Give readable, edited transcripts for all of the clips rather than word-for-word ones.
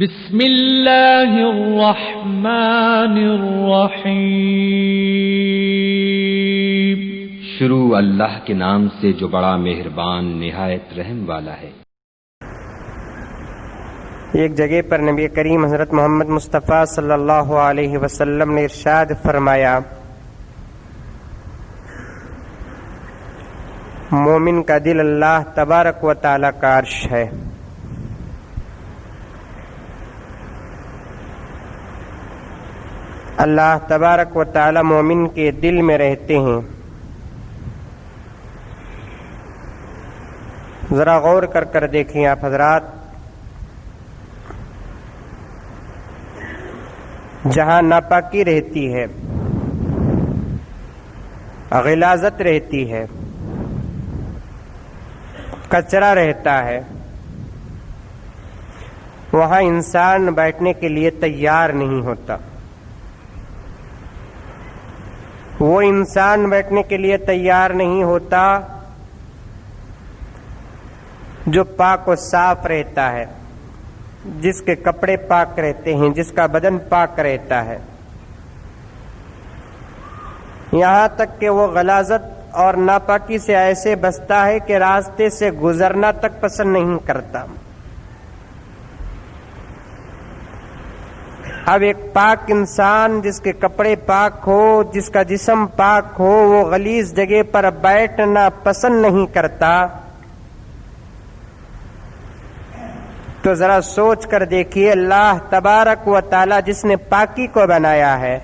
بسم اللہ الرحمن الرحیم۔ شروع اللہ کے نام سے جو بڑا مہربان نہایت رحم والا ہے۔ ایک جگہ پر نبی کریم حضرت محمد مصطفیٰ صلی اللہ علیہ وسلم نے ارشاد فرمایا، مومن کا دل اللہ تبارک و تعالی کا عرش ہے۔ اللہ تبارک و تعالی مومن کے دل میں رہتے ہیں۔ ذرا غور کر دیکھیں آپ حضرات، جہاں ناپاکی رہتی ہے، غلاظت رہتی ہے، کچرا رہتا ہے، وہاں انسان بیٹھنے کے لیے تیار نہیں ہوتا۔ وہ انسان بیٹھنے کے لیے تیار نہیں ہوتا جو پاک و صاف رہتا ہے، جس کے کپڑے پاک رہتے ہیں، جس کا بدن پاک رہتا ہے، یہاں تک کہ وہ غلاظت اور ناپاکی سے ایسے بچتا ہے کہ راستے سے گزرنا تک پسند نہیں کرتا۔ اب ایک پاک انسان جس کے کپڑے پاک ہو، جس کا جسم پاک ہو، وہ غلیظ جگہ پر بیٹھنا پسند نہیں کرتا، تو ذرا سوچ کر دیکھیے، اللہ تبارک و تعالی جس نے پاکی کو بنایا ہے،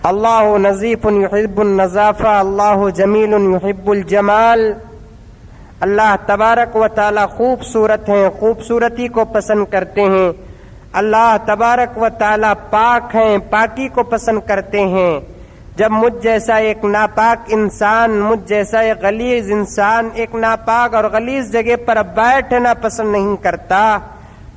اللہ نظیف یحب النظافہ، اللہ جمیل یحب الجمال، اللہ تبارک و تعالی خوبصورت ہیں، خوبصورتی کو پسند کرتے ہیں، اللہ تبارک و تعالی پاک ہیں، پاکی کو پسند کرتے ہیں۔ جب مجھ جیسا ایک ناپاک انسان، مجھ جیسا ایک غلیظ انسان ایک ناپاک اور غلیظ جگہ پر بیٹھنا پسند نہیں کرتا،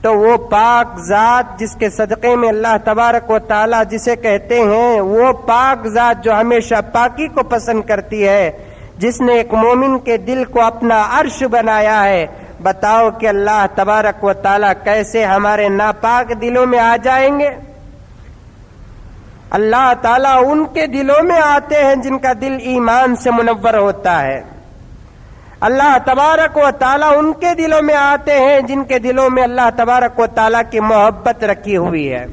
تو وہ پاک ذات جس کے صدقے میں اللہ تبارک و تعالی جسے کہتے ہیں، وہ پاک ذات جو ہمیشہ پاکی کو پسند کرتی ہے، جس نے ایک مومن کے دل کو اپنا عرش بنایا ہے، بتاؤ کہ اللہ تبارک و تعالی کیسے ہمارے ناپاک دلوں میں آ جائیں گے؟ اللہ تعالیٰ ان کے دلوں میں آتے ہیں جن کا دل ایمان سے منور ہوتا ہے۔ اللہ تبارک و تعالیٰ ان کے دلوں میں آتے ہیں جن کے دلوں میں اللہ تبارک و تعالیٰ کی محبت رکھی ہوئی ہے۔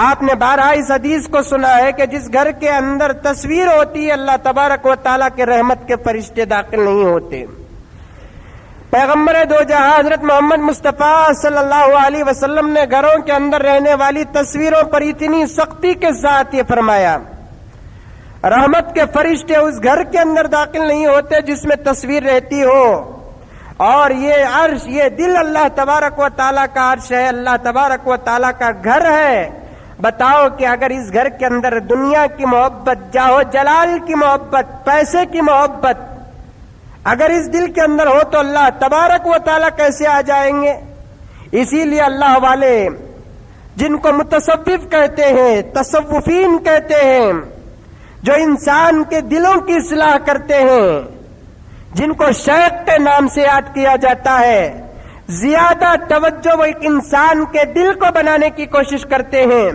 آپ نے بارہا اس حدیث کو سنا ہے کہ جس گھر کے اندر تصویر ہوتی ہے، اللہ تبارک و تعالیٰ کے رحمت کے فرشتے داخل نہیں ہوتے۔ پیغمبر دو جہاں حضرت محمد مصطفیٰ صلی اللہ علیہ وسلم نے گھروں کے اندر رہنے والی تصویروں پر اتنی سختی کے ساتھ یہ فرمایا، رحمت کے فرشتے اس گھر کے اندر داخل نہیں ہوتے جس میں تصویر رہتی ہو۔ اور یہ عرش، یہ دل اللہ تبارک و تعالیٰ کا عرش ہے، اللہ تبارک و تعالیٰ کا گھر ہے۔ بتاؤ کہ اگر اس گھر کے اندر دنیا کی محبت، جاہ و جلال کی محبت، پیسے کی محبت اگر اس دل کے اندر ہو تو اللہ تبارک و تعالیٰ کیسے آ جائیں گے؟ اسی لیے اللہ والے جن کو متصوف کہتے ہیں، تصوفین کہتے ہیں، جو انسان کے دلوں کی اصلاح کرتے ہیں، جن کو شیخ کے نام سے یاد کیا جاتا ہے، زیادہ توجہ وہ ایک انسان کے دل کو بنانے کی کوشش کرتے ہیں،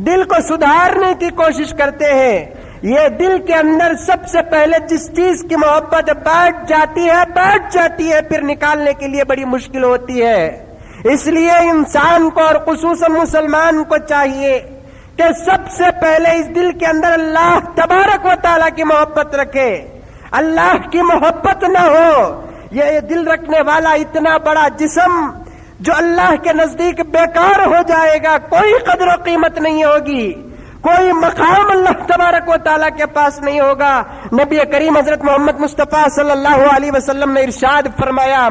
دل کو سدھارنے کی کوشش کرتے ہیں۔ یہ دل کے اندر سب سے پہلے جس چیز کی محبت بیٹھ جاتی ہے، پھر نکالنے کے لیے بڑی مشکل ہوتی ہے۔ اس لیے انسان کو اور خصوصاً مسلمان کو چاہیے کہ سب سے پہلے اس دل کے اندر اللہ تبارک و تعالیٰ کی محبت رکھے۔ اللہ کی محبت نہ ہو، یہ دل رکھنے والا اتنا بڑا جسم جو اللہ کے نزدیک بیکار ہو جائے گا، کوئی قدر و قیمت نہیں ہوگی، کوئی مقام اللہ تبارک و تعالیٰ کے پاس نہیں ہوگا۔ نبی کریم حضرت محمد مصطفیٰ صلی اللہ علیہ وسلم نے ارشاد فرمایا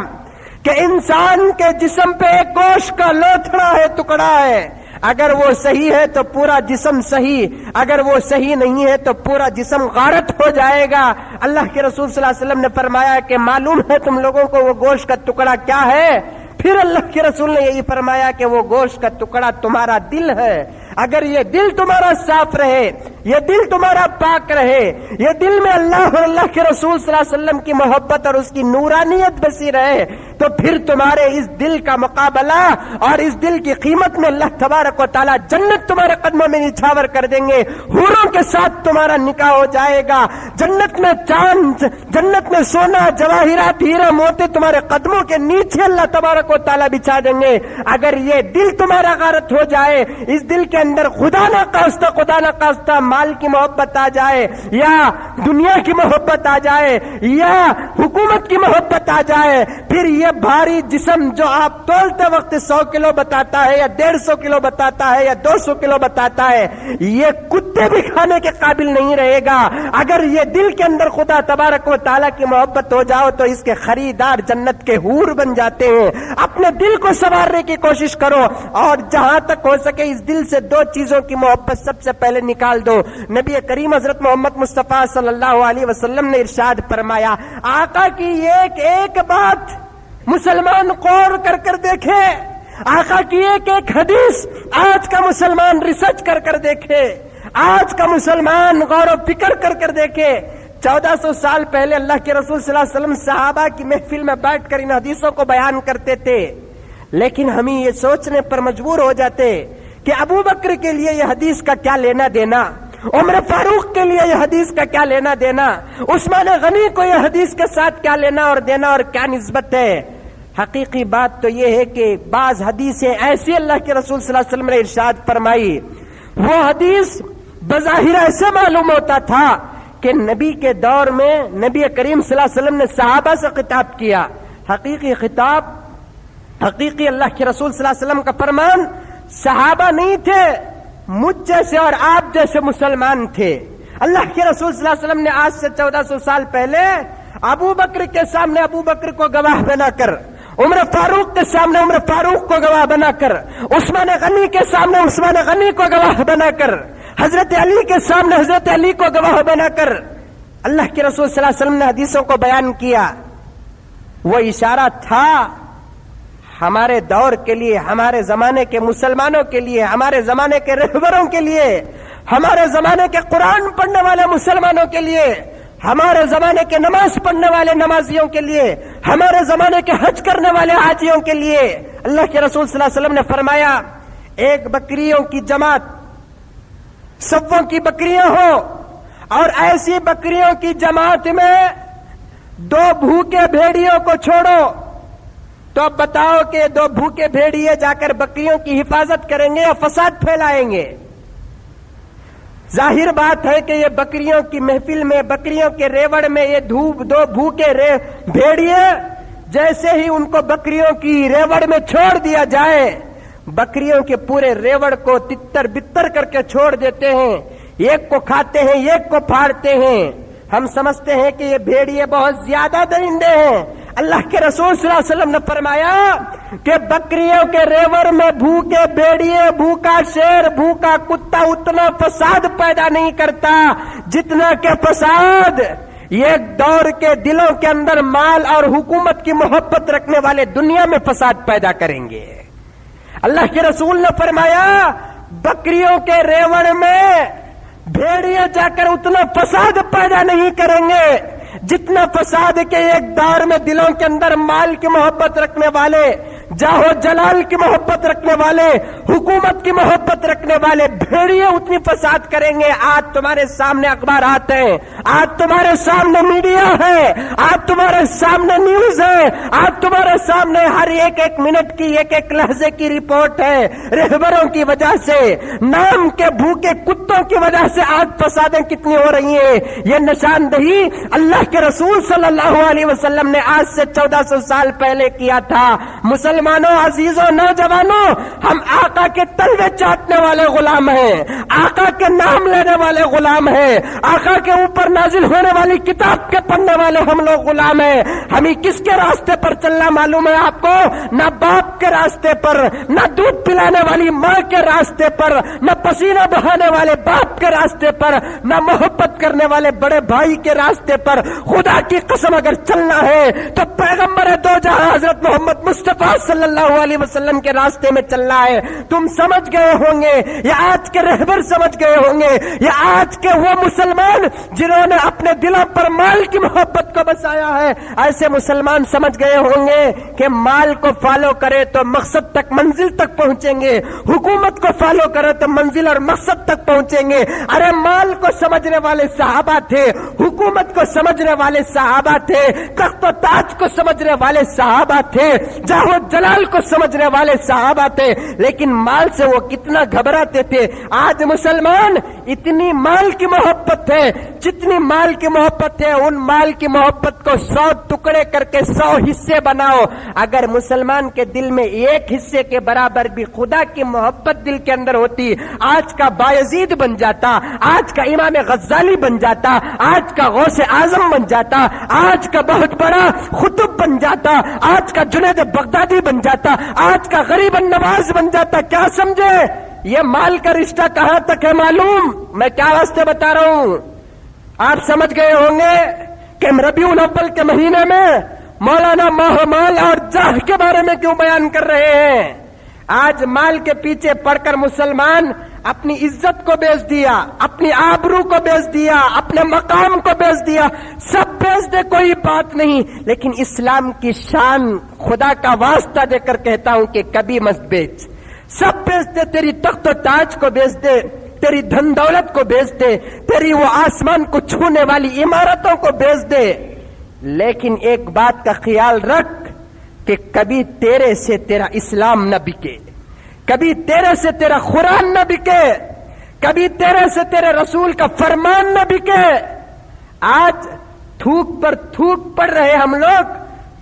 کہ انسان کے جسم پہ ایک گوشت کا لوتھڑا ہے، ٹکڑا ہے، اگر وہ صحیح ہے تو پورا جسم صحیح، اگر وہ صحیح نہیں ہے تو پورا جسم غارت ہو جائے گا۔ اللہ کے رسول صلی اللہ علیہ وسلم نے فرمایا کہ معلوم ہے تم لوگوں کو وہ گوشت کا ٹکڑا کیا ہے؟ پھر اللہ کے رسول نے یہی فرمایا کہ وہ گوشت کا ٹکڑا تمہارا دل ہے۔ اگر یہ دل تمہارا صاف رہے، یہ دل تمہارا پاک رہے، یہ دل میں اللہ اور اللہ کے رسول صلی اللہ علیہ وسلم کی محبت اور اس کی نورانیت بسی رہے، تو پھر تمہارے اس دل کا مقابلہ اور اس دل کی قیمت میں اللہ تبارک و تعالیٰ جنت تمہارے قدموں میں نچھاور کر دیں گے، حوروں کے ساتھ تمہارا نکاح ہو جائے گا، جنت میں چاند، جنت میں سونا جواہرات ہیرے موتی تمہارے قدموں کے نیچے اللہ تبارک و تعالیٰ بچھا دیں گے۔ اگر یہ دل تمہارا غارت ہو جائے، اس دل کے اندر خدا نہ خواستہ مال کی محبت آ جائے، یا دنیا کی محبت آ جائے، یا حکومت کی محبت آ جائے، پھر یہ بھاری جسم جو آپ تولتے وقت 100 کلو بتاتا ہے یا 150 کلو بتاتا ہے یا 200 کلو بتاتا ہے، یہ کتے بھی کھانے کے قابل نہیں رہے گا۔ اگر یہ دل کے اندر خدا تبارک و تعالیٰ کی محبت ہو جاؤ تو اس کے خریدار جنت کے حور بن جاتے ہیں۔ اپنے دل کو سنوارنے کی کوشش کرو، اور جہاں تک ہو سکے اس دل سے 2 چیزوں کی محبت سب سے پہلے نکال دو۔ نبی کریم حضرت محمد مصطفیٰ صلی اللہ علیہ وسلم نے ارشاد فرمایا، آقا کی ایک ایک بات مسلمان غور کر دیکھے، آقا کی ایک ایک حدیث آج کا مسلمان ریسرچ کر دیکھے، آج کا مسلمان غور و فکر کر دیکھے۔ 1400 سال پہلے اللہ کے رسول صلی اللہ علیہ وسلم صحابہ کی محفل میں بیٹھ کر ان حدیثوں کو بیان کرتے تھے، لیکن ہم یہ سوچنے پر مجبور ہو جاتے کہ ابو بکر کے لیے یہ حدیث کا کیا لینا دینا، عمر فاروق کے لیے یہ حدیث کا کیا لینا دینا، عثمان غنی کو یہ حدیث کے ساتھ کیا لینا اور دینا اور کیا نسبت ہے۔ حقیقی بات تو یہ ہے کہ بعض حدیثیں ایسی اللہ کے رسول صلی اللہ علیہ وسلم نے ارشاد فرمائی، وہ حدیث بظاہر ایسے معلوم ہوتا تھا کہ نبی کے دور میں نبی کریم صلی اللہ علیہ وسلم نے صحابہ سے خطاب کیا، حقیقی خطاب، حقیقی اللہ کے رسول صلی اللہ علیہ وسلم کا فرمان صحابہ نہیں تھے، مجھ جیسے اور آپ جیسے مسلمان تھے۔ اللہ کے رسول صلی اللہ علیہ وسلم نے آج سے 1400 سال پہلے ابو بکر کے سامنے ابو بکر کو گواہ بنا کر، عمر فاروق کے سامنے عمر فاروق کو گواہ بنا کر، عثمان غنی کے سامنے عثمان غنی کو گواہ بنا کر، حضرت علی کے سامنے حضرت علی کو گواہ بنا کر اللہ کے رسول صلی اللہ علیہ وسلم نے حدیثوں کو بیان کیا۔ وہ اشارہ تھا ہمارے دور کے لیے، ہمارے زمانے کے مسلمانوں کے لیے، ہمارے زمانے کے رہبروں کے لیے، ہمارے زمانے کے قرآن پڑھنے والے مسلمانوں کے لیے، ہمارے زمانے کے نماز پڑھنے والے نمازیوں کے لیے، ہمارے زمانے کے حج کرنے والے حاجیوں کے لیے۔ اللہ کے رسول صلی اللہ علیہ وسلم نے فرمایا، ایک بکریوں کی جماعت، سبوں کی بکریاں ہو، اور ایسی بکریوں کی جماعت میں 2 بھوکے بھیڑیوں کو چھوڑو، تو اب بتاؤ کہ 2 بھوکے بھیڑیے جا کر بکریوں کی حفاظت کریں گے یا فساد پھیلائیں گے؟ ظاہر بات ہے کہ یہ بکریوں کی محفل میں، بکریوں کے ریوڑ میں یہ 2 بھوکے بھیڑیے جیسے ہی ان کو بکریوں کی ریوڑ میں چھوڑ دیا جائے، بکریوں کے پورے ریوڑ کو تتر بتر کر کے چھوڑ دیتے ہیں، ایک کو کھاتے ہیں ایک کو پھاڑتے ہیں۔ ہم سمجھتے ہیں کہ یہ بھیڑیے بہت زیادہ درندے ہیں۔ اللہ کے رسول صلی اللہ علیہ وسلم نے فرمایا کہ بکریوں کے ریوڑ میں بھوکے بھیڑیے، بھوکا شیر، بھوکا کتا اتنا فساد پیدا نہیں کرتا جتنا کہ فساد یہ دور کے دلوں کے اندر مال اور حکومت کی محبت رکھنے والے دنیا میں فساد پیدا کریں گے۔ اللہ کے رسول نے فرمایا بکریوں کے ریوڑ میں بھیڑیے جا کر اتنا فساد پیدا نہیں کریں گے جتنا فساد کے ایک دور میں دلوں کے اندر مال کی محبت رکھنے والے، جاہو جلال کی محبت رکھنے والے، حکومت کی محبت رکھنے والے بھیڑیے اتنی فساد کریں گے۔ آج تمہارے سامنے اخبارات ہیں، آج تمہارے سامنے میڈیا ہے، آج تمہارے سامنے نیوز ہے، آج تمہارے سامنے ہر ایک منٹ کی ایک لحظے کی رپورٹ ہے۔ رہبروں کی وجہ سے، نام کے بھوکے کتوں کی وجہ سے آج فسادیں کتنی ہو رہی ہیں، یہ نشاندہی اللہ کے رسول صلی اللہ علیہ وسلم نے آج سے 1400 سال پہلے کیا تھا۔ مسلمانوں، عزیزوں، نوجوانوں، ہم آقا کے تلوے چاٹنے والے غلام ہیں، آقا کے نام لینے والے غلام ہیں، آقا کے اوپر نازل ہونے والی کتاب کے پڑھنے والے ہم لوگ غلام ہیں۔ ہمیں کس کے راستے پر چلنا معلوم ہے آپ کو؟ نہ باپ کے راستے پر، نہ دودھ پلانے والی ماں کے راستے پر، نہ پسینہ بہانے والے باپ کے راستے پر، نہ محبت کرنے والے بڑے بھائی کے راستے پر۔ خدا کی قسم اگر چلنا ہے تو پیغمبر دو جہاں حضرت محمد مصطفیٰ صلی اللہ علیہ وسلم کے راستے میں چل رہا ہے. تم سمجھ گئے ہوں گے، یا آج کے رہبر سمجھ گئے ہوں گے، یا آج کے وہ مسلمان جنہوں نے اپنے دلوں پر مال کی محبت کو بسایا ہے، ایسے مسلمان سمجھ گئے ہوں گے کہ مال کو فالو کرے تو مقصد تک، منزل تک پہنچیں گے، حکومت کو فالو کرے تو منزل اور مقصد تک پہنچیں گے. ارے مال کو سمجھنے والے صحابہ تھے، حکومت کو سمجھنے والے صحابہ تھے، تخت و تاج کو سمجھنے والے صحابہ تھے، جاہ و جلال کو سمجھنے والے صحابہ تھے، لیکن مال سے وہ کتنا گھبراتے تھے. آج مسلمان اتنی مال کی محبت ہے، جتنی مال کی محبت ہے ان مال کی محبت کو 100 ٹکڑے کر کے 100 حصے بناؤ. اگر مسلمان کے دل میں ایک حصے کے برابر بھی خدا کی محبت دل کے اندر ہوتی، آج کا بایزید بن جاتا، آج کا امام غزالی بن جاتا، آج کا غوث اعظم بن جاتا، آج کا بہت بڑا خطب بن جاتا، آج کا جنید بغدادی بن جاتا، آج کا غریب النواز بن جاتا. کیا سمجھے؟ یہ مال کا رشتہ کہاں تک ہے معلوم؟ میں کیا واسطے بتا رہا ہوں. آپ سمجھ گئے ہوں گے کہ ربیع الاول کے مہینے میں مولانا ماہ مال اور جاہ کے بارے میں کیوں بیان کر رہے ہیں. آج مال کے پیچھے پڑ کر مسلمان اپنی عزت کو بیچ دیا، اپنی آبرو کو بیچ دیا، اپنے مقام کو بیچ دیا. سب بیچ دے، کوئی بات نہیں، لیکن اسلام کی شان خدا کا واسطہ دے کر کہتا ہوں کہ کبھی مت بیچ. سب بیچ دے، تیری تخت و تاج کو بیچ دے، تیری دھن دولت کو بیچ دے، تیری وہ آسمان کو چھونے والی عمارتوں کو بیچ دے، لیکن ایک بات کا خیال رکھ کہ کبھی تیرے سے تیرا اسلام نہ بکے، کبھی تیرے سے تیرا قرآن نہ بکے، کبھی تیرے سے تیرے رسول کا فرمان نہ بکے. آج تھوک پر تھوک پڑ رہے ہم لوگ،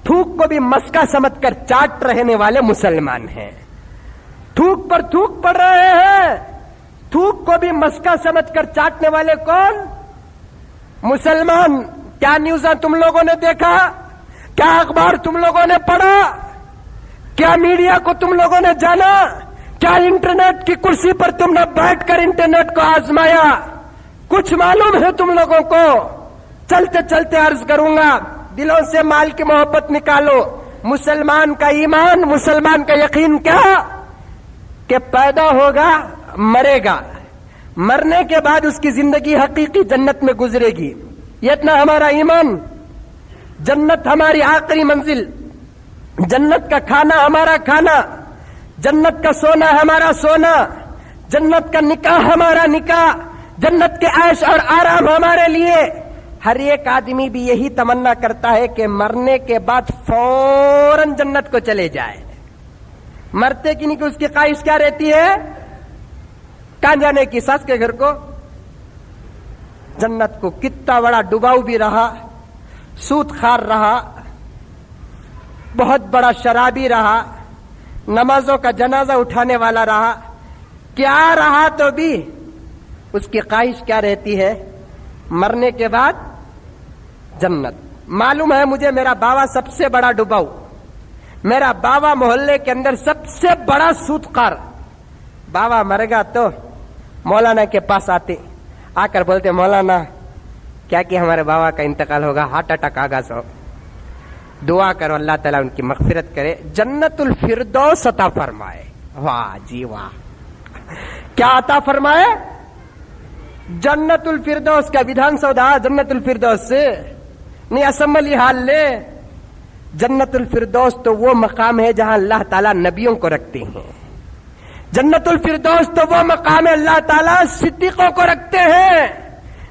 تھوک کو بھی مسکا سمجھ کر چاٹ رہنے والے مسلمان ہیں. تھوک پر تھوک پڑ رہے ہیں، تھوک کو بھی مسکا سمجھ کر چاٹنے والے کون؟ مسلمان. کیا نیوزاں تم لوگوں نے دیکھا؟ کیا اخبار تم لوگوں نے پڑھا؟ کیا میڈیا کو تم لوگوں نے جانا؟ کیا انٹرنیٹ کی کرسی پر تم نے بیٹھ کر انٹرنیٹ کو آزمایا؟ کچھ معلوم ہے تم لوگوں کو؟ چلتے چلتے عرض کروں گا، دلوں سے مال کی محبت نکالو. مسلمان کا ایمان، مسلمان کا یقین کیا کہ پیدا ہوگا، مرے گا، مرنے کے بعد اس کی زندگی حقیقی جنت میں گزرے گی. یہ اتنا ہمارا ایمان. جنت ہماری آخری منزل، جنت کا کھانا ہمارا کھانا، جنت کا سونا ہمارا سونا، جنت کا نکاح ہمارا نکاح، جنت کے عیش اور آرام ہمارے لیے. ہر ایک آدمی بھی یہی تمنا کرتا ہے کہ مرنے کے بعد فوراً جنت کو چلے جائے. مرتے کی نہیں کہ اس کی خواہش کیا رہتی ہے؟ کہاں جانے کی؟ ساس کے گھر کو. جنت کو کتنا بڑا ڈباؤ بھی رہا، سود خار رہا، بہت بڑا شرابی رہا، نمازوں کا جنازہ اٹھانے والا رہا، کیا رہا تو بھی اس کی خواہش کیا رہتی ہے؟ مرنے کے بعد جنت. معلوم ہے مجھے، میرا باوا سب سے بڑا ڈباؤ، میرا باوا محلے کے اندر سب سے بڑا سودخور. باوا مر گا تو مولانا کے پاس آتے، آ کر بولتے مولانا کیا کہ ہمارے باوا کا انتقال ہوگا، ہارٹ اٹیک آگا، سو دعا کرو اللہ تعالیٰ ان کی مغفرت کرے، جنت الفردوس عطا فرمائے. واہ جی واہ، کیا عطا فرمائے؟ جنت الفردوس کا ودھان سودا جنت الفردوس سے نہیں، اسمبلی ہال لے. جنت الفردوس تو وہ مقام ہے جہاں اللہ تعالیٰ نبیوں کو رکھتے ہیں. جنت الفردوس تو وہ مقام ہے اللہ تعالیٰ صدیقوں کو رکھتے ہیں.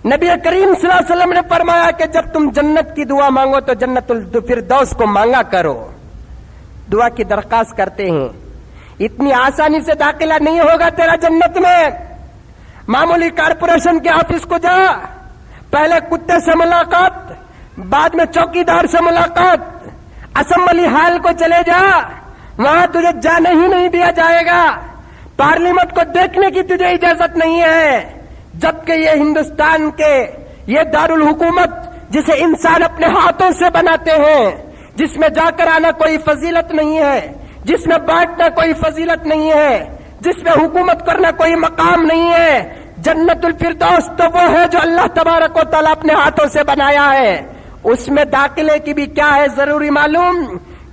نبی کریم صلی اللہ علیہ وسلم نے فرمایا کہ جب تم جنت کی دعا مانگو تو جنت الفردوس کو مانگا کرو. دعا کی درخواست کرتے ہیں. اتنی آسانی سے داخلہ نہیں ہوگا تیرا جنت میں. معمولی کارپوریشن کے آفس کو جا، پہلے کتے سے ملاقات، بعد میں چوکیدار سے ملاقات. اسمبلی ہال کو چلے جا، وہاں تجھے جانے ہی نہیں دیا جائے گا. پارلیمنٹ کو دیکھنے کی تجھے اجازت نہیں ہے، جبکہ یہ ہندوستان کے یہ دارالحکومت جسے انسان اپنے ہاتھوں سے بناتے ہیں، جس میں جا کر آنا کوئی فضیلت نہیں ہے، جس میں بیٹھنا کوئی فضیلت نہیں ہے، جس میں حکومت کرنا کوئی مقام نہیں ہے. جنت الفردوس تو وہ ہے جو اللہ تبارک و تعالیٰ اپنے ہاتھوں سے بنایا ہے. اس میں داخلے کی بھی کیا ہے ضروری معلوم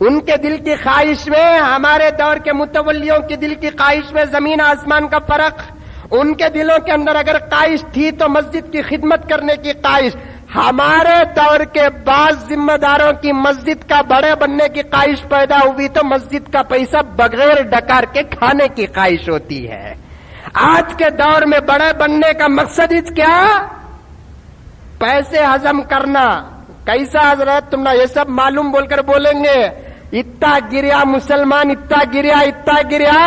ان کے دل کی خواہش میں ہمارے دور کے متولیوں کے دل کی خواہش میں زمین آسمان کا فرق. ان کے دلوں کے اندر اگر خواہش تھی تو مسجد کی خدمت کرنے کی خواہش. ہمارے دور کے بعض ذمہ داروں کی مسجد کا بڑے بننے کی خواہش پیدا ہوئی تو مسجد کا پیسہ بغیر ڈکار کے کھانے کی خواہش ہوتی ہے. آج کے دور میں بڑے بننے کا مقصد کیا؟ پیسے ہضم کرنا. کیسا حضرت تم نے یہ سب معلوم بول کر بولیں گے اتنا گریا مسلمان، اتنا گریا اتنا گریا،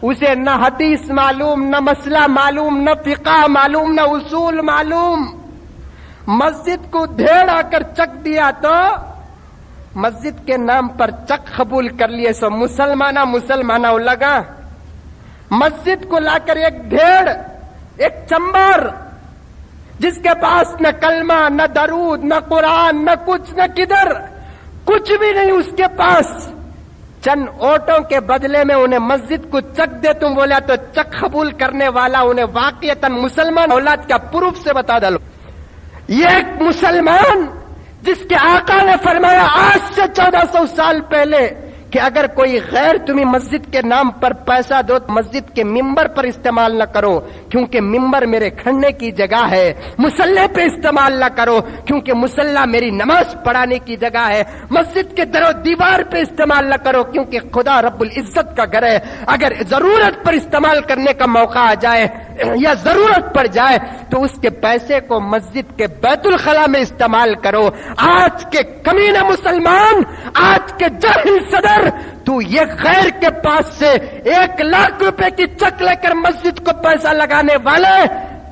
اسے نہ حدیث معلوم، نہ مسئلہ معلوم، نہ فقہ معلوم، نہ اصول معلوم. مسجد کو دھیڑ آ کر چک دیا تو مسجد کے نام پر چک قبول کر لیے سو مسلمانہ لگا. مسجد کو لا کر ایک دھیڑ، ایک چمبر جس کے پاس نہ کلمہ، نہ درود، نہ قرآن، نہ کچھ، نہ کدھر کچھ بھی نہیں اس کے پاس، چند اوٹوں کے بدلے میں انہیں مسجد کو چک دے تم بولا تو چک قبول کرنے والا انہیں واقعتاً مسلمان اولاد کا پروف سے بتا ڈالو. یہ ایک مسلمان جس کے آقا نے فرمایا آج سے 1400 سال پہلے کہ اگر کوئی غیر تمہیں مسجد کے نام پر پیسہ دو تو مسجد کے ممبر پر استعمال نہ کرو کیونکہ ممبر میرے کھڑنے کی جگہ ہے. مصلی پہ استعمال نہ کرو کیونکہ مصلی میری نماز پڑھانے کی جگہ ہے. مسجد کے در و دیوار پہ استعمال نہ کرو کیونکہ خدا رب العزت کا گھر ہے. اگر ضرورت پر استعمال کرنے کا موقع آ جائے یا ضرورت پڑ جائے تو اس کے پیسے کو مسجد کے بیت الخلا میں استعمال کرو. آج کے کمینہ مسلمان، آج کے جاہل صدر، تو یہ غیر کے پاس سے 1 لاکھ روپے کی چک لے کر مسجد کو پیسہ لگانے والے،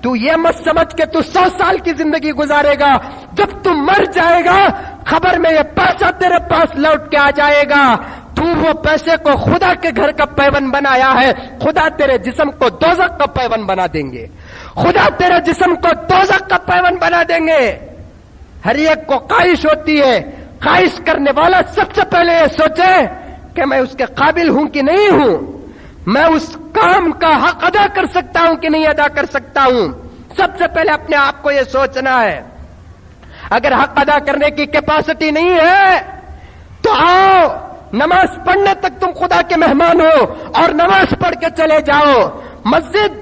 تو یہ مت سمجھ کہ تو 100 سال کی زندگی گزارے گا. جب تو مر جائے گا خبر میں یہ پیسہ تیرے پاس لوٹ کے آ جائے گا. تو وہ پیسے کو خدا کے گھر کا پیون بنایا ہے، خدا تیرے جسم کو دوزخ کا پیون بنا دیں گے. خدا تیرے جسم کو دوزخ کا پیون بنا دیں گے. ہر ایک کو خواہش ہوتی ہے، خواہش کرنے والا سب سے پہلے یہ سوچے کہ میں اس کے قابل ہوں کہ نہیں ہوں، میں اس کام کا حق ادا کر سکتا ہوں کہ نہیں ادا کر سکتا ہوں. سب سے پہلے اپنے آپ کو یہ سوچنا ہے. اگر حق ادا کرنے کی کیپیسٹی نہیں ہے تو آؤ، نماز پڑھنے تک تم خدا کے مہمان ہو اور نماز پڑھ کے چلے جاؤ. مسجد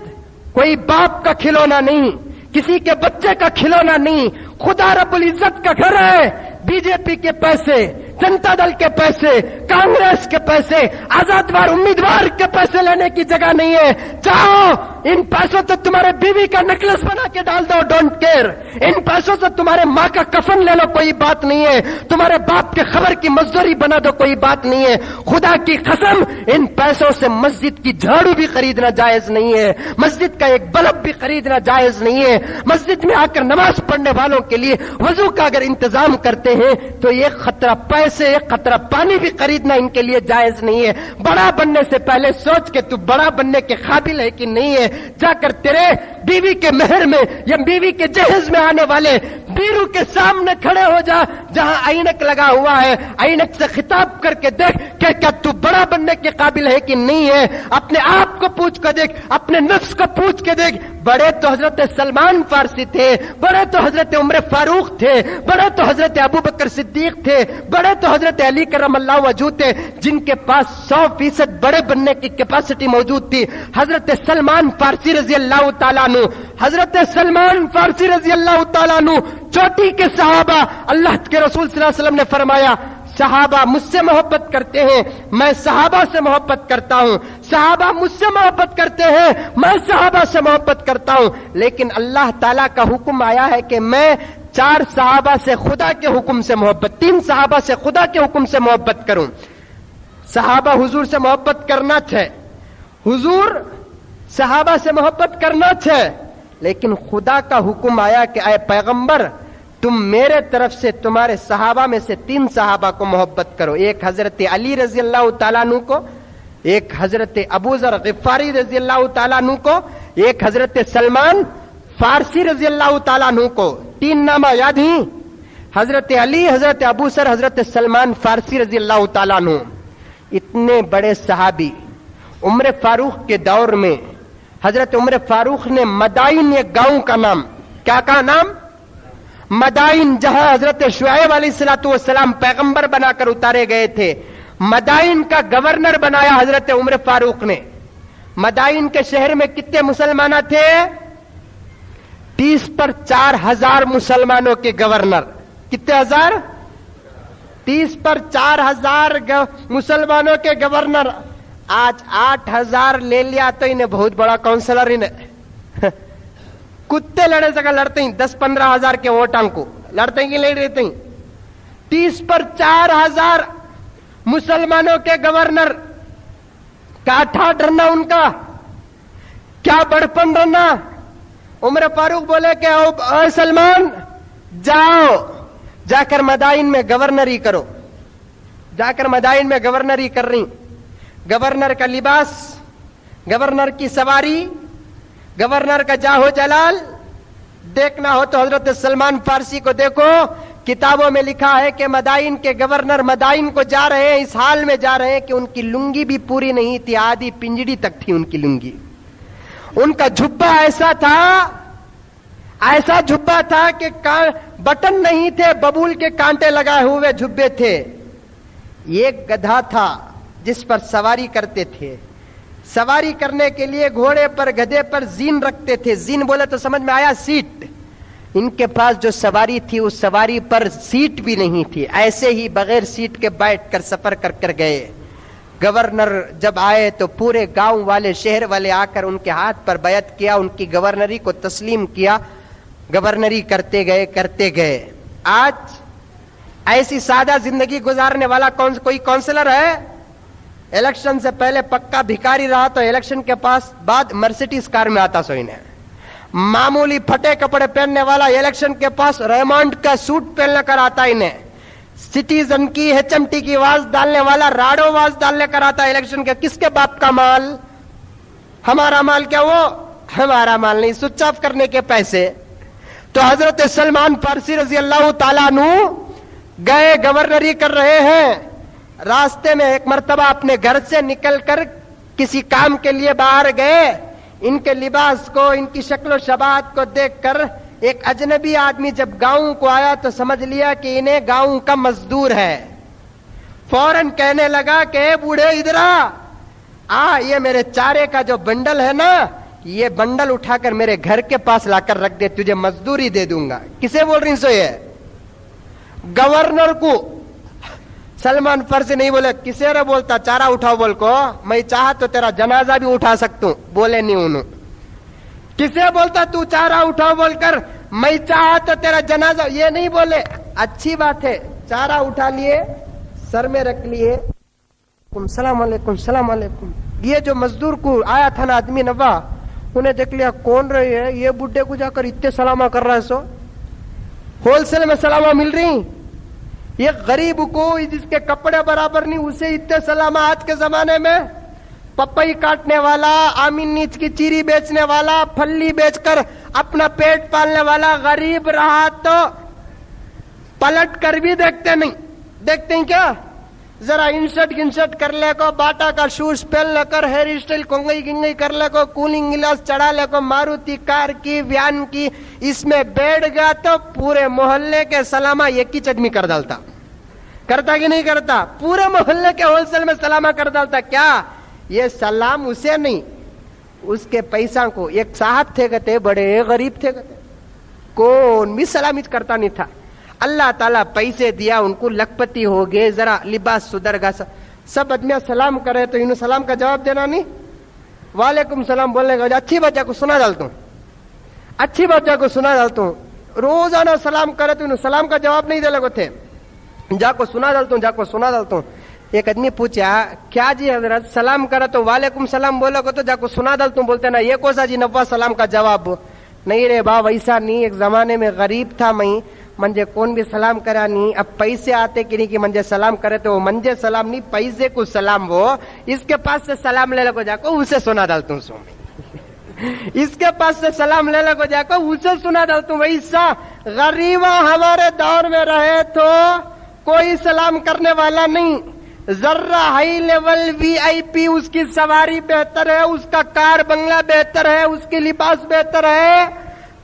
کوئی باپ کا کھلونا نہیں، کسی کے بچے کا کھلونا نہیں، خدا رب العزت کا گھر ہے. بی جے پی کے پیسے، جنتا دل کے پیسے، کانگریس کے پیسے، آزادوار امیدوار کے پیسے لینے کی جگہ نہیں ہے. چاہو ان پیسوں سے تمہارے بیوی کا نیکلس بنا کے ڈال دو، ڈونٹ کیئر. ان پیسوں سے تمہارے ماں کا کفن لے لو، کوئی بات نہیں ہے. تمہارے باپ کے خبر کی مزدوری بنا دو، کوئی بات نہیں ہے. خدا کی قسم ان پیسوں سے مسجد کی جھاڑو بھی خریدنا جائز نہیں ہے، مسجد کا ایک بلب بھی خریدنا جائز نہیں ہے. مسجد میں آ کر نماز پڑھنے والوں کے لیے وضو کا اگر انتظام کرتے ہیں تو ایک خطرہ پیسے، ایک خطرہ پانی بھی خریدنا ان کے لیے جائز نہیں ہے. بڑا بننے سے پہلے سوچ کہ تو بڑا بننے کے قابل ہے کہ نہیں ہے. جا کر تیرے بیوی کے مہر میں یا بیوی کے جہیز میں آنے والے بیرو کے سامنے کھڑے ہو جا جہاں اینک لگا ہوا ہے. اینک سے خطاب کر کے دیکھ کہ کیا تو بڑا بننے کے قابل ہے کہ نہیں ہے. اپنے آپ کو پوچھ کر دیکھ، اپنے نفس کو پوچھ کے دیکھ. بڑے تو حضرت سلمان فارسی تھے، بڑے تو حضرت عمر فاروق تھے، بڑے تو حضرت ابو بکر صدیق تھے، بڑے تو حضرت علی کرم اللہ وجہ تھے جن کے پاس 100% بڑے بننے کی کیپیسٹی موجود تھی. حضرت سلمان فارسی رضی اللہ تعالیٰ عنہ، حضرت سلمان فارسی رضی اللہ تعالیٰ عنہ چوٹی کے صحابہ. اللہ کے رسول صلی اللہ علیہ وسلم نے فرمایا صحابہ مجھ سے محبت کرتے ہیں، میں صحابہ سے محبت کرتا ہوں. صحابہ مجھ سے محبت کرتے ہیں، میں صحابہ سے محبت کرتا ہوں. لیکن اللہ تعالیٰ کا حکم آیا ہے کہ میں 4 صحابہ سے خدا کے حکم سے محبت، 3 صحابہ سے خدا کے حکم سے محبت کروں. صحابہ حضور سے محبت کرنا تھے، حضور صحابہ سے محبت کرنا تھے، لیکن خدا کا حکم آیا کہ اے پیغمبر تم میرے طرف سے تمہارے صحابہ میں سے 3 صحابہ کو محبت کرو. ایک حضرت علی رضی اللہ تعالیٰ عنہ کو، ایک حضرت ابو ذر غفاری رضی اللہ تعالیٰ عنہ کو، ایک حضرت سلمان فارسی رضی اللہ تعالیٰ عنہ کو. 3 نامہ یاد ہیں؟ حضرت علی، حضرت ابو ذر، حضرت سلمان فارسی رضی اللہ تعالیٰ عنہ. اتنے بڑے صحابی. عمر فاروق کے دور میں حضرت عمر فاروق نے مدائن، ایک گاؤں کا نام، کیا کا نام؟ مدائن جہاں حضرت شعیب علیہ الصلوۃ والسلام پیغمبر بنا کر اتارے گئے تھے، مدائن کا گورنر بنایا حضرت عمر فاروق نے. مدائن کے شہر میں کتنے مسلمان تھے؟ 30 پر 4000 مسلمانوں کے گورنر. کتنے ہزار؟ 30 پر 4000 مسلمانوں کے گورنر. آج 8000 لے لیا تو انہیں بہت بڑا کونسلر انہیں کتے لڑے سکا لڑتے ہیں. 10-15 ہزار کے ووٹاں کو لڑتے ہیں کہ نہیں رہتے ہیں. 30 پر 4000 مسلمانوں کے گورنر. کیا تھا ڈرنا ان کا؟ کیا بڑپن ڈرنا؟ عمر فاروق بولے کہ اے سلمان جاؤ، جا کر مدائن میں گورنری کرو. جا کر مدائن میں گورنری کر رہی. گورنر کا لباس، گورنر کی سواری، گورنر کا جاہو جلال دیکھنا ہو تو حضرت سلمان فارسی کو دیکھو. کتابوں میں لکھا ہے کہ مدائن کے گورنر مدائن کو جا رہے ہیں، اس حال میں جا رہے ہیں کہ ان کی لنگی بھی پوری نہیں تھی، آدھی پنجڑی تک تھی ان کی لنگی. ان کا جھبا ایسا جھبا تھا کہ بٹن نہیں تھے، ببول کے کانٹے لگائے ہوئے جھبے تھے. ایک گدھا تھا جس پر سواری کرتے تھے. سواری کرنے کے لیے گھوڑے پر گدھے پر زین رکھتے تھے. زین بولے تو سمجھ میں آیا سیٹ. ان کے پاس جو سواری تھی اس سواری پر سیٹ بھی نہیں تھی، ایسے ہی بغیر سیٹ کے بیٹھ کر سفر کر کر گئے. گورنر جب آئے تو پورے گاؤں والے شہر والے آ کر ان کے ہاتھ پر بیعت کیا، ان کی گورنری کو تسلیم کیا. گورنری کرتے گئے. آج ایسی سادہ زندگی گزارنے والا کوئی کونسلر ہے؟ الیکشن سے پہلے پکا بھکاری رہا تو الیکشن کے پاس بعد مرسیڈیز کار میں آتا سو انہیں. معمولی پھٹے کپڑے پہننے والا الیکشن کے پاس ریمانڈ کا سوٹ پہن کر آتا انہیں. سٹیزن کی HMT کی آواز ڈالنے والا راڈو آواز ڈالنے کر آتا الیکشن کے. کس کے باپ کا مال؟ ہمارا مال کیا؟ وہ ہمارا مال نہیں، سوئچ آف کرنے کے پیسے. تو حضرت سلمان فارسی رضی اللہ تعالیٰ عنہ گئے، گورنری کر رہے ہیں. راستے میں ایک مرتبہ اپنے گھر سے نکل کر کسی کام کے لیے باہر گئے. ان کے لباس کو، ان کی شکل و شباہت کو دیکھ کر ایک اجنبی آدمی جب گاؤں کو آیا تو سمجھ لیا کہ انہیں گاؤں کا مزدور ہے. فوراً کہنے لگا کہ اے بوڑھے ادھر آ، یہ میرے چارے کا جو بنڈل ہے نا، یہ بنڈل اٹھا کر میرے گھر کے پاس لا کر رکھ دے، تجھے مزدوری دے دوں گا. کسے بول رہی سو؟ یہ گورنر کو. سلمان فارسی نہیں بولے. کسے رے بولتا چارہ اٹھاؤ بول کو؟ میں چاہا تو تیرا جنازہ بھی اٹھا سکتا ہوں. بولے نہیں انہوں. کسے بولتا تو چارہ اٹھاؤ بول کر؟ میں چاہا تو تیرا جنازہ. یہ نہیں بولے. اچھی بات ہے، چارہ اٹھا لیے، سر میں رکھ لیے، السلام علیکم السلام علیکم. یہ جو مزدور کو آیا تھا نا آدمی نوا، انہیں دیکھ لیا کون رہی ہے یہ بڈھے کو، جا کر اتنے سلامہ کر رہا ہے. سو ہول سیل میں سلامہ مل رہی. یہ غریب کو جس کے کپڑے برابر نہیں اسے اتنے سلامہ. آج کے زمانے میں پپئی کاٹنے والا، آمین نیچ کی چیری بیچنے والا، پھلی بیچ کر اپنا پیٹ پالنے والا غریب رہا تو پلٹ کر بھی دیکھتے نہیں. دیکھتے ہیں کیا؟ ذرا انسٹ کر لے کو، باٹا کا شوز پہن لے کر، ہیئر اسٹائل کنگئی گنگئی کر لے کو، کولنگ گلاس چڑھا لے کو، ماروتی کار کی، ویان کی، اس میں بیٹھ گیا تو پورے محلے کے سلامہ ایک ہی چدمی کر ڈالتا. کرتا کہ نہیں کرتا؟ پورے محلے کے ہول سیل میں سلامہ کر ڈالتا. کیا یہ سلام اسے نہیں، اس کے پیسہ کو. ایک صاحب تھے کہتے، بڑے غریب تھے کہتے، کون بھی سلامی کرتا نہیں تھا. اللہ تعالیٰ پیسے دیا ان کو، لکھپتی ہو گئے، ذرا لباس سدھر گا. سب آدمی سلام کرے تو انہوں سلام کا جواب دینا نہیں. وعلیکم سلام بولنے کا اچھی بات کو سنا ڈالتا ہوں، اچھی بات کو سنا ڈالتا ہوں. روزانہ سلام کرے تو انہوں سلام کا جواب نہیں دے لگو تھے. جا کو سنا ڈالتا ہوں، جا کو سنا ڈالتا ہوں. ایک آدمی پوچھا کیا جی حضرت سلام کرا تو وعلیکم سلام بولو گے تو جا کو سنا ڈالتا ہوں. بولتے نا یہ کوسا جی نوا سلام کا جواب. نہیں رے با ویسا نہیں، ایک زمانے میں غریب تھا میں، منجھے کون بھی سلام کرا نہیں. اب پیسے آتے کہ نہیں کہ منجھے سلام کرے تو وہ منجھے سلام نہیں، پیسے کو سلام. وہ اس کے پاس سے سلام لے لگو جا کو، اسے سنا ڈالتا ہوں. سو اس کے پاس سے سلام لے لگو جا کو، اسے سنا ڈالتا ہوں. ویسا غریبہ ہمارے دور میں رہے تو کوئی سلام کرنے والا نہیں. ذرا ہائی لیول VIP اس کی سواری بہتر ہے، اس کا کار بنگلہ بہتر ہے، اس کی لباس بہتر ہے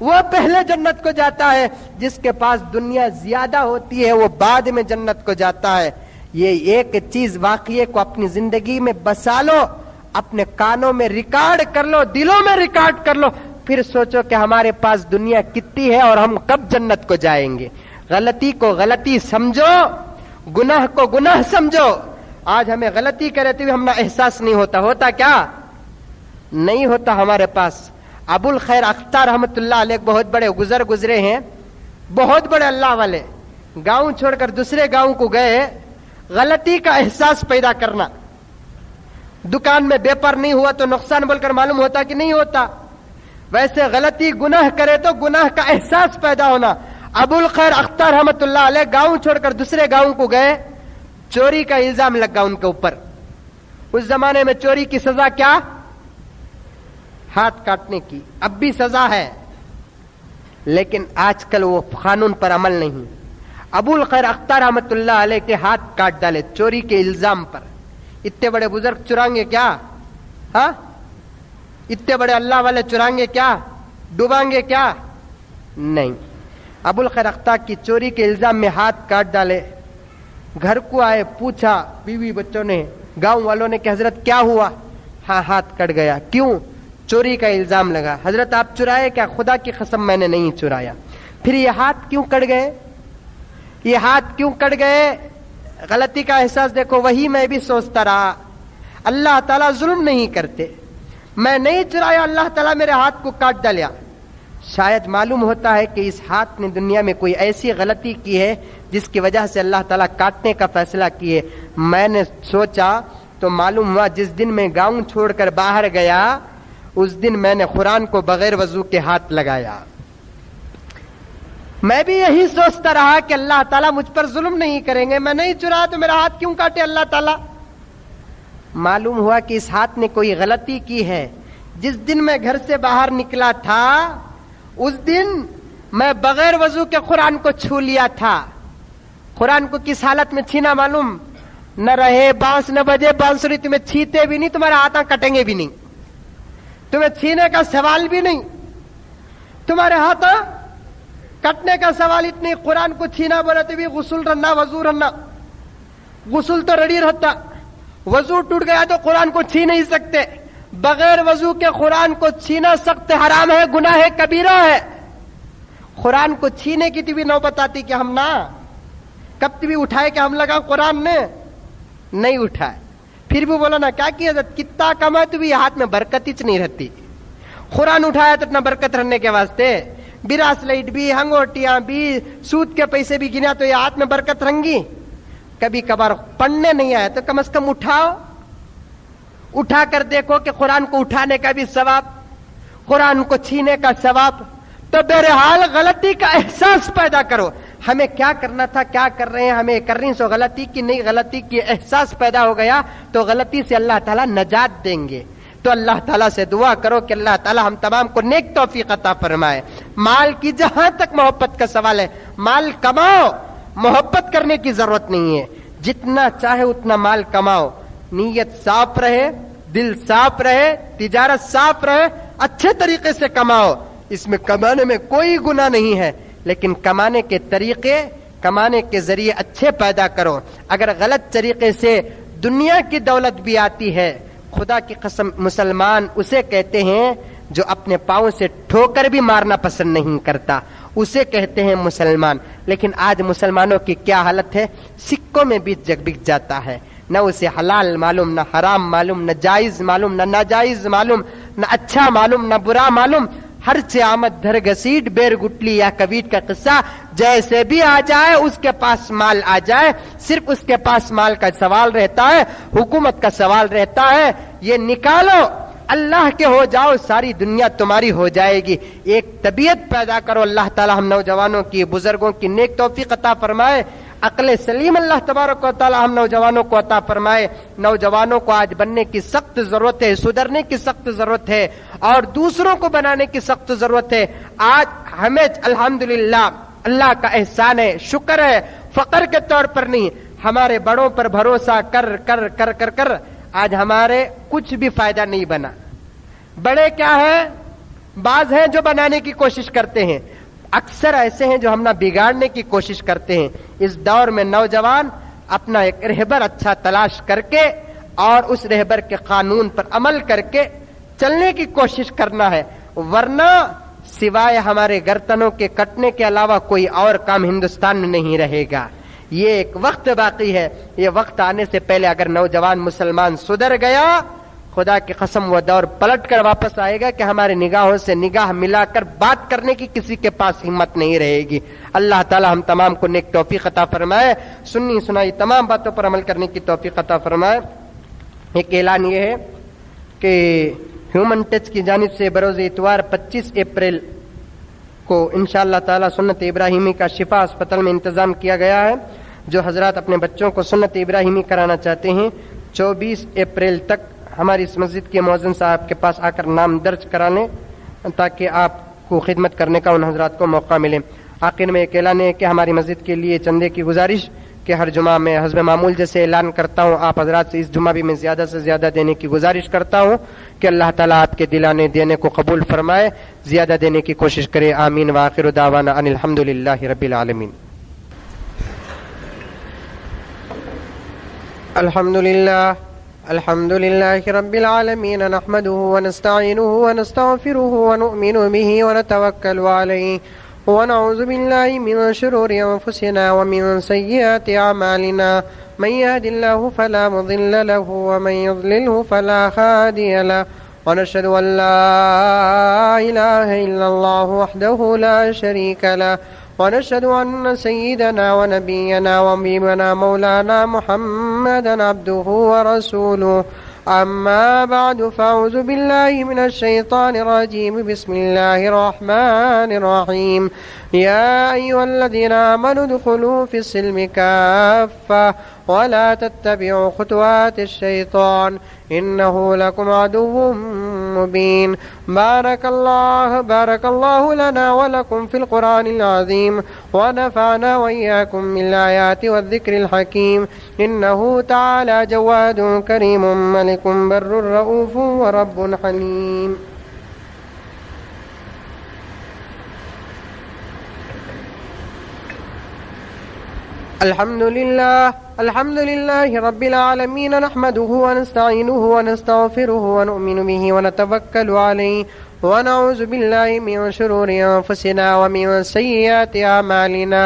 وہ پہلے جنت کو جاتا ہے، جس کے پاس دنیا زیادہ ہوتی ہے وہ بعد میں جنت کو جاتا ہے۔ یہ ایک چیز واقعے کو اپنی زندگی میں بسا لو، اپنے کانوں میں ریکارڈ کر لو، دلوں میں ریکارڈ کر لو، پھر سوچو کہ ہمارے پاس دنیا کتنی ہے اور ہم کب جنت کو جائیں گے۔ غلطی کو غلطی سمجھو، گناہ کو گناہ سمجھو۔ آج ہمیں غلطی کرتے ہوئے ہمارا احساس نہیں ہوتا، ہوتا کیا نہیں ہوتا ہمارے پاس۔ ابو الخیر اختر رحمت اللہ علیہ بہت بڑے گزرے ہیں، بہت بڑے اللہ والے، گاؤں چھوڑ کر دوسرے گاؤں کو گئے، غلطی کا احساس پیدا کرنا۔ دکان میں بیپار نہیں ہوا تو نقصان بول کر معلوم ہوتا کہ نہیں ہوتا، ویسے غلطی گناہ کرے تو گناہ کا احساس پیدا ہونا۔ ابو الخیر اختر رحمت اللہ علیہ گاؤں چھوڑ کر دوسرے گاؤں کو گئے، چوری کا الزام لگا ان کے اوپر۔ اس زمانے میں چوری کی سزا کیا؟ ہاتھ کاٹنے کی، اب بھی سزا ہے، لیکن آج کل وہ قانون پر عمل نہیں۔ ابو الخیر اختر رحمت اللہ علیہ کے ہاتھ کاٹ ڈالے چوری کے الزام پر۔ اتنے بڑے بزرگ چرائیں گے کیا؟ ہاں، اتنے بڑے اللہ والے چرائیں گے کیا؟ ڈوبائیں گے کیا؟ نہیں۔ ابو الخیر اختر کی چوری کے الزام میں ہاتھ کاٹ ڈالے۔ گھر کو آئے، پوچھا بیوی بچوں نے، گاؤں والوں نے کہ حضرت کیا ہوا؟ ہاں ہاتھ کٹ گیا۔ کیوں؟ چوری کا الزام لگا۔ حضرت آپ چرائے کیا؟ خدا کی قسم میں نے نہیں چرایا۔ پھر یہ ہاتھ کیوں کٹ گئے؟ یہ ہاتھ کیوں کٹ گئے؟ غلطی کا احساس دیکھو۔ وہی میں بھی سوچتا رہا، اللہ تعالیٰ ظلم نہیں کرتے، میں نہیں چرایا، اللہ تعالیٰ میرے ہاتھ کو کاٹ ڈالیا۔ شاید معلوم ہوتا ہے کہ اس ہاتھ نے دنیا میں کوئی ایسی غلطی کی ہے جس کی وجہ سے اللہ تعالیٰ کاٹنے کا فیصلہ کیے۔ میں نے سوچا تو معلوم ہوا جس دن میں گاؤں چھوڑ کر باہر گیا اس دن میں نے قرآن کو بغیر وضو کے ہاتھ لگایا۔ میں بھی یہی سوچتا رہا کہ اللہ تعالیٰ مجھ پر ظلم نہیں کریں گے، میں نہیں چرا تو میرا ہاتھ کیوں کاٹے اللہ تعالیٰ؟ معلوم ہوا کہ اس ہاتھ نے کوئی غلطی کی ہے۔ جس دن میں گھر سے باہر نکلا تھا اس دن میں بغیر وضو کے قرآن کو چھو لیا تھا۔ قرآن کو کس حالت میں چھینا معلوم؟ نہ رہے بانس نہ بجے بانسری، تمہیں چھیتے بھی نہیں، تمہارے ہاتھ کٹیں گے بھی نہیں، تمہیں چھینے کا سوال بھی نہیں، تمہارے ہاتھ کٹنے کا سوال اتنی۔ قرآن کو چھینا بولے تو بھی غسل رہنا، وضو رہنا، غسل تو ریڈی رہتا، وضو ٹوٹ گیا تو قرآن کو چھین نہیں سکتے۔ بغیر وضو کے قرآن کو چھینا سخت حرام ہے، گناہ ہے، کبیرہ ہے۔ قرآن کو چھینے کی تو بھی نوبت آتی کہ ہم نہ کب بھی اٹھائے کہ ہم لگا قرآن نے نہیں اٹھائے، پھر بھی بولا نا کیا کیا کتنا کما تو بھی ہاتھ میں برکت ہی نہیں رہتی۔ قرآن اٹھایا تو اتنا برکت رہنے کے واسطے براس لائٹ بھی، ہنگوٹیاں بھی، سود کے پیسے بھی گنیا تو یہ ہاتھ میں برکت رنگی۔ کبھی کبھار پڑھنے نہیں آیا تو کم از کم اٹھاؤ، اٹھا کر دیکھو کہ قرآن کو اٹھانے کا بھی ثواب، قرآن کو چھینے کا ثواب۔ تو بہرحال غلطی کا احساس پیدا کرو، ہمیں کیا کرنا تھا، کیا کر رہے ہیں، ہمیں کرنی سو غلطی کی نہیں، غلطی کی احساس پیدا ہو گیا تو غلطی سے اللہ تعالیٰ نجات دیں گے۔ تو اللہ تعالیٰ سے دعا کرو کہ اللہ تعالیٰ ہم تمام کو نیک توفیق عطا فرمائے۔ مال کی جہاں تک محبت کا سوال ہے، مال کماؤ، محبت کرنے کی ضرورت نہیں ہے، جتنا چاہے اتنا مال کماؤ، نیت صاف رہے، دل صاف رہے، تجارت صاف رہے، اچھے طریقے سے کماؤ۔ اس میں کمانے میں کوئی گناہ نہیں ہے، لیکن کمانے کے طریقے، کمانے کے ذریعے اچھے پیدا کرو۔ اگر غلط طریقے سے دنیا کی دولت بھی آتی ہے، خدا کی قسم مسلمان اسے کہتے ہیں جو اپنے پاؤں سے ٹھوکر بھی مارنا پسند نہیں کرتا، اسے کہتے ہیں مسلمان۔ لیکن آج مسلمانوں کی کیا حالت ہے، سکوں میں بھی بک جاتا ہے، نہ اسے حلال معلوم، نہ حرام معلوم، نہ جائز معلوم، نہ ناجائز معلوم، نہ اچھا معلوم، نہ برا معلوم۔ ہر سے آمد دھر گسیٹ، بیر گٹلی یا کویٹ کا قصہ، جیسے بھی آ جائے اس کے پاس مال آ جائے، صرف اس کے پاس مال کا سوال رہتا ہے، حکومت کا سوال رہتا ہے۔ یہ نکالو، اللہ کے ہو جاؤ، ساری دنیا تمہاری ہو جائے گی۔ ایک طبیعت پیدا کرو۔ اللہ تعالی ہم نوجوانوں کی، بزرگوں کی نیک توفیق عطا فرمائے، عقل سلیم اللہ تبارک و تعالی ہم نوجوانوں کو عطا فرمائے۔ نوجوانوں کو آج بننے کی سخت ضرورت ہے، سدھرنے کی سخت ضرورت ہے، اور دوسروں کو بنانے کی سخت ضرورت ہے۔ آج ہمیں الحمدللہ اللہ کا احسان ہے، شکر ہے، فقر کے طور پر نہیں، ہمارے بڑوں پر بھروسہ کر کر کر کر کر آج ہمارے کچھ بھی فائدہ نہیں بنا۔ بڑے کیا ہے؟ بعض ہیں جو بنانے کی کوشش کرتے ہیں، اکثر ایسے ہیں جو ہم نہ بگاڑنے کی کوشش کرتے ہیں۔ اس دور میں نوجوان اپنا ایک رہبر اچھا تلاش کر کے اور اس رہبر کے قانون پر عمل کر کے چلنے کی کوشش کرنا ہے، ورنہ سوائے ہمارے گردنوں کے کٹنے کے علاوہ کوئی اور کام ہندوستان میں نہیں رہے گا۔ یہ ایک وقت باقی ہے، یہ وقت آنے سے پہلے اگر نوجوان مسلمان سدھر گیا، خدا کی قسم وہ دور پلٹ کر واپس آئے گا کہ ہمارے نگاہوں سے نگاہ ملا کر بات کرنے کی کسی کے پاس ہمت نہیں رہے گی۔ اللہ تعالی ہم تمام کو نیک توفیق عطا فرمائے، سنی سنائی تمام باتوں پر عمل کرنے کی توفیق عطا فرمائے۔ ایک اعلان یہ ہے کہ ہیومن ٹچ کی جانب سے بروز اتوار 25 اپریل کو انشاءاللہ تعالی سنت ابراہیمی کا شفا اسپتال میں انتظام کیا گیا ہے۔ جو حضرات اپنے بچوں کو سنت ابراہیمی کرانا چاہتے ہیں 24 اپریل تک ہماری اس مسجد کے مؤذن صاحب کے پاس آ کر نام درج کرا لیں تاکہ آپ کو خدمت کرنے کا ان حضرات کو موقع ملے۔ آخر میں ایک اعلان ہے کہ ہماری مسجد کے لیے چندے کی گزارش کہ ہر جمعہ میں حسب معمول جیسے اعلان کرتا ہوں، آپ حضرات سے اس جمعہ بھی میں زیادہ سے زیادہ دینے کی گزارش کرتا ہوں کہ اللہ تعالیٰ آپ کے دلانے دینے کو قبول فرمائے، زیادہ دینے کی کوشش کرے۔ آمین وآخر دعوانا ان الحمدللہ رب العالمین۔ الحمد لله رب العالمين، نحمده ونستعينه ونستغفره ونؤمن به ونتوكل عليه ونعوذ بالله من شرور أنفسنا ومن سيئات أعمالنا، من يهد الله فلا مضل له ومن يضلله فلا هادي له، ونشهد أن لا إله إلا الله وحده لا شريك له، ونشهد أن سيدنا ونبينا وحبيبنا مولانا محمدا عبده ورسوله، أما بعد فأعوذ بالله من الشيطان الرجيم، بسم الله الرحمن الرحيم، يا أيها الذين آمنوا ادخلوا في السلم كافة ولا تتبعوا خطوات الشيطان إنه لكم عدو مبين۔ بارك الله لنا ولكم في القرآن العظيم، ونفعنا وإياكم من الآيات والذكر الحكيم، إنه تعالى جواد كريم ملك بر رؤوف ورب حليم۔ الحمد لله رب العالمين، نحمده ونستعينه ونستغفره ونؤمن به ونتوكل عليه، ونعوذ بالله من شرور أنفسنا ومن سيئات أعمالنا،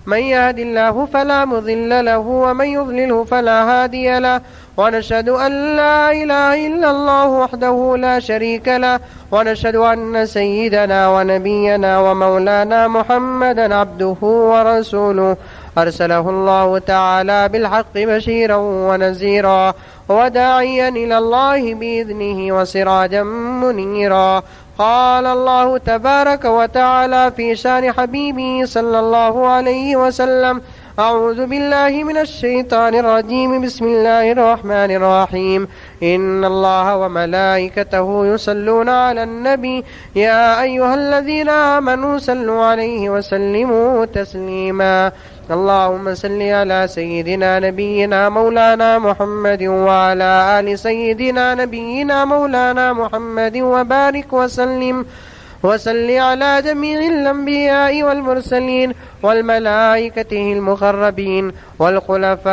من يهد الله فلا مضل له ومن يضلله فلا هادي له، ونشهد أن لا إله إلا الله وحده لا شريك له، ونشهد أن سيدنا ونبينا ومولانا محمدا عبده ورسوله، أرسله الله تعالى بالحق بشيرا ونذيرا وداعيا إلى الله بإذنه وسراجا منيرا۔ قال الله تبارك وتعالى في شان حبيبه صلى الله عليه وسلم، أعوذ بالله من الشيطان الرجيم، بسم الله الرحمن الرحيم، إن الله وملائكته يصلون على النبي، يا أيها الذين آمنوا صلوا عليه وسلموا تسليما۔ اللهم صل على سيدنا نبينا مولانا محمد وعلى آل سيدنا نبينا مولانا محمد وبارك وسلم وصل على جميع الأنبياء والمرسلين والملائكته المقربين والخلفاء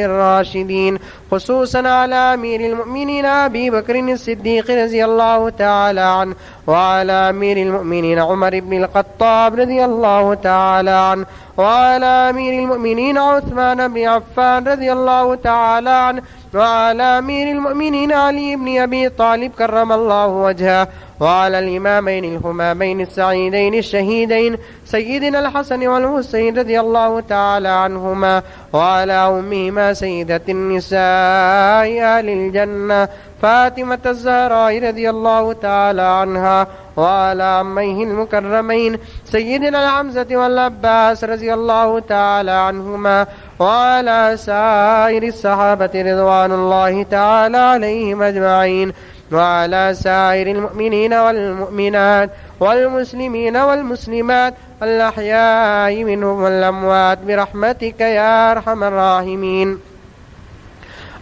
الراشدين، خصوصا على أمير المؤمنين أبي بكر الصديق رضي الله تعالى عنه، وعلى أمير المؤمنين عمر بن الخطاب رضي الله تعالى عنه، وعلى أمير المؤمنين عثمان بن عفان رضي الله تعالى عنه، وعلى أمير المؤمنين علي بن أبي طالب كرم الله وجهه، وعلى الإمامين الهمامين السعيدين الشهيدين سيدنا الحسن والحسين رضي الله تعالى عنهما، وعلى أمهما سيدة النساء أهل الجنة فاطمة الزهراء رضي الله تعالى عنها، وعلى عميه المكرمين سيدنا الحمزة والعباس رضي الله تعالى عنهما، وعلى سائر الصحابة رضوان الله تعالى عليهم أجمعين، وعلى سائر المؤمنين والمؤمنات والمسلمين والمسلمات الأحياء منهم والأموات برحمتك يا أرحم الراحمين۔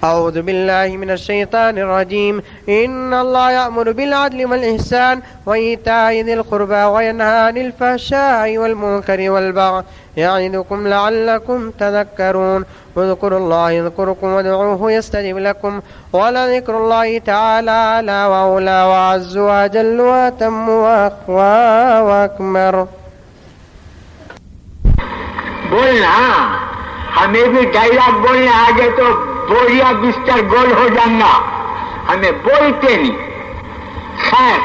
أعوذ بالله من الشيطان الرجيم. إن الله يأمر بالعدل والإحسان وإيتاء ذي القربى وينهى عن الفحشاء والمنكر والبغي يعظكم لعلكم تذكرون. واذكروا الله يذكركم وادعوه يستجب لكم ولذكر الله تعالى أعلى وأولى وأعز وأجل وأتم وأقوى وأكمل. بولنا ہمیں بھی ڈائلاگ بولنے آگے تو بوریا بستر گول ہو جانا، ہمیں بولتے نہیں. خیر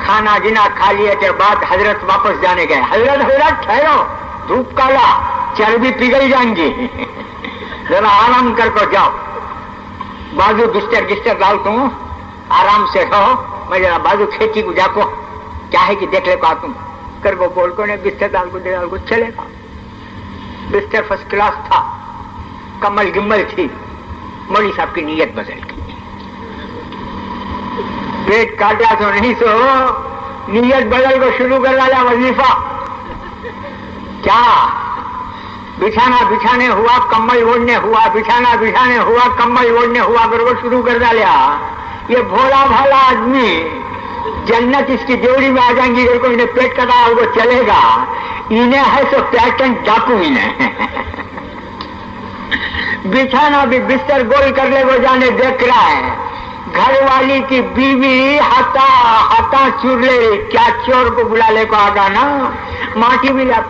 کھانا گنا کھا لیے کے بعد حضرت واپس جانے گئے. حضرت ٹھہرو، دھوپ کالا، چربی پگھل جائیں گی، ذرا آرام کر کو جاؤ. بازو بستر ڈالتا ہوں، آرام سے رہو. میں ذرا بازو کھینچی کو جا کو کیا ہے کہ دیکھ لے پاتا ہوں کر کو بول کو نے بستر ڈال کو چلے گا. بستر فرسٹ کلاس تھا، کمل گمل تھی. مولوی صاحب کی نیت بدل گئی. پیٹ کاٹا تو نہیں سو نیت بدل کو شروع کر ڈالا وظیفہ. کیا بچھانا بچھانے ہوا کمل اوڑھنے ہوا، بچھانا بچھانے ہوا کمل اوڑھنے ہوا کر کو شروع کر ڈالا. یہ بھولا بھالا آدمی جنت اس کی جوڑی میں آ جائیں گی. اگر کوئی پیٹ کٹا وہ چلے گا. انہیں ہے سو پیٹنٹ ڈاکو انہیں. بچھانا بھی بستر گول کر لے وہ جانے دیکھ رہا ہے. گھر والی کی بیوی ہتا چور لے، کیا چور کو بلا لے کو آگا نا ماٹی بھی لا.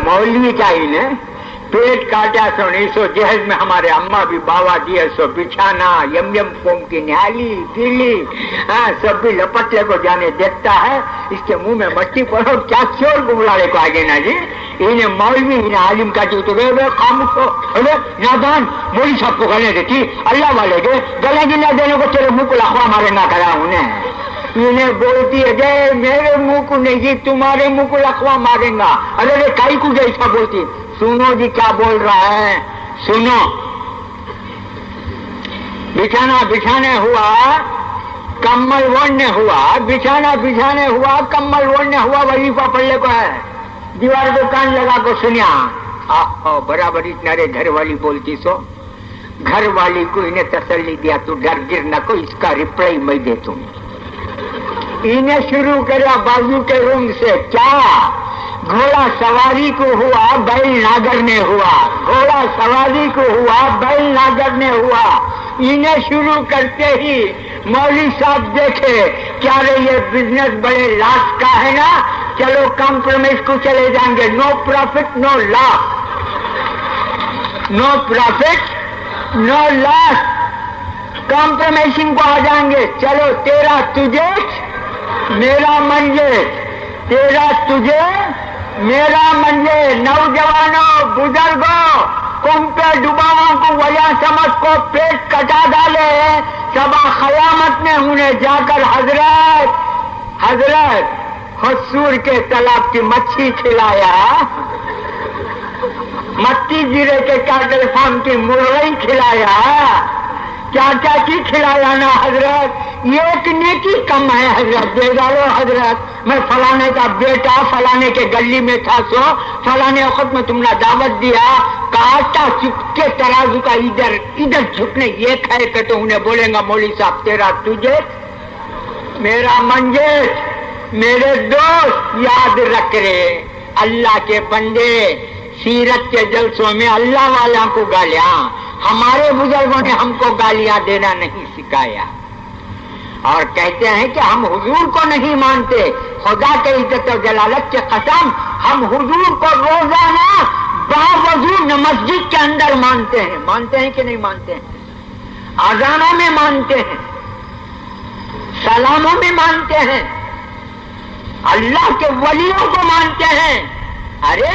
مولوی کا انہیں پیٹ کاٹا سو نہیں سو جہیز میں ہمارے اماں بھی باوا دیے سو بچھانا یم فوم کی نہالی پیلی سب بھی لپٹ لے کو جانے دیکھتا ہے. اس کے منہ میں مٹی پڑو کیا چور کو بلا لے کو آگے نا جی. انہیں مولوی انہیں عالم کا جو تو خاموش ہو نادان. مولوی صاحب کو گلے دیتی اللہ والے کے گلے گلا دینے کو تیرے منہ کو لکھوا مارے نہ کرا. انہیں بولتی ہے جے میرے منہ کو نہیں جی تمہارے منہ کو لکھوا ماریں گا. ارے کائی کو جیسا بولتی. سنو جی کیا بول رہا ہے سنو. بچھانا بچھانے ہوا کمل اوڑھنے ہوا، بچھانا بچھانے ہوا کمل اوڑھنے ہوا. وظیفہ پڑھنے کو ہے. دیوار کو کان لگا کو سنیا. برابر اتنا رے گھر والی بولتی سو. گھر والی کو انہیں تسلی دیا تو ڈر گر نہ کو اس کا ریپلائی میں دے تم. انہیں شروع کریا بازو کے روم سے. کیا گھوڑا سواری کو ہوا بیل ناگر نے ہوا، گھوڑا سواری کو ہوا بیل ناگر نے ہوا. انہیں شروع کرتے ہی مولوی صاحب دیکھے کیا رے یہ بزنس بڑے لاس کا ہے نا، چلو کمپرومائز کو چلے جائیں گے. نو پروفٹ نو لاس، نو پروفٹ نو لاس. کمپرومائزنگ کو آ جائیں گے. چلو تیرا تجھے میرا منجے، تیرا تجھے میرا منجے. نوجوانوں بزرگوں کنپے ڈباؤں کو وجہ سمجھ کو پیٹ کٹا ڈالے. صبا قیامت میں انہیں جا کر حضرت حصور کے تالاب کی مچھی کھلایا، مٹی جیرے کے کاٹل فارم کی مرغی کھلایا، کیا کیا کی کھلایا نا حضرت. یہ ایک نیکی کم ہے حضرت. بیدارو حضرت میں فلانے کا بیٹا فلانے کے گلی میں تھا سو فلانے وقت میں تم نے دعوت دیا کاٹا چپ کے ترازو کا ادھر جھکنے یہ کھائے کہ تو انہیں بولیں گا مولوی صاحب تیرا تجھے میرا منجے. میرے دوست یاد رکھ رہے اللہ کے بندے سیرت کے جلسوں میں اللہ والا کو گالیاں. ہمارے بزرگوں نے ہم کو گالیاں دینا نہیں سکھایا اور کہتے ہیں کہ ہم حضور کو نہیں مانتے. خدا کے عزت و جلالت کے قسم ہم حضور کو روزانہ باوضو مسجد کے اندر مانتے ہیں. مانتے ہیں کہ نہیں مانتے ہیں؟ اذانوں میں مانتے ہیں، سلاموں میں مانتے ہیں، اللہ کے ولیوں کو مانتے ہیں. ارے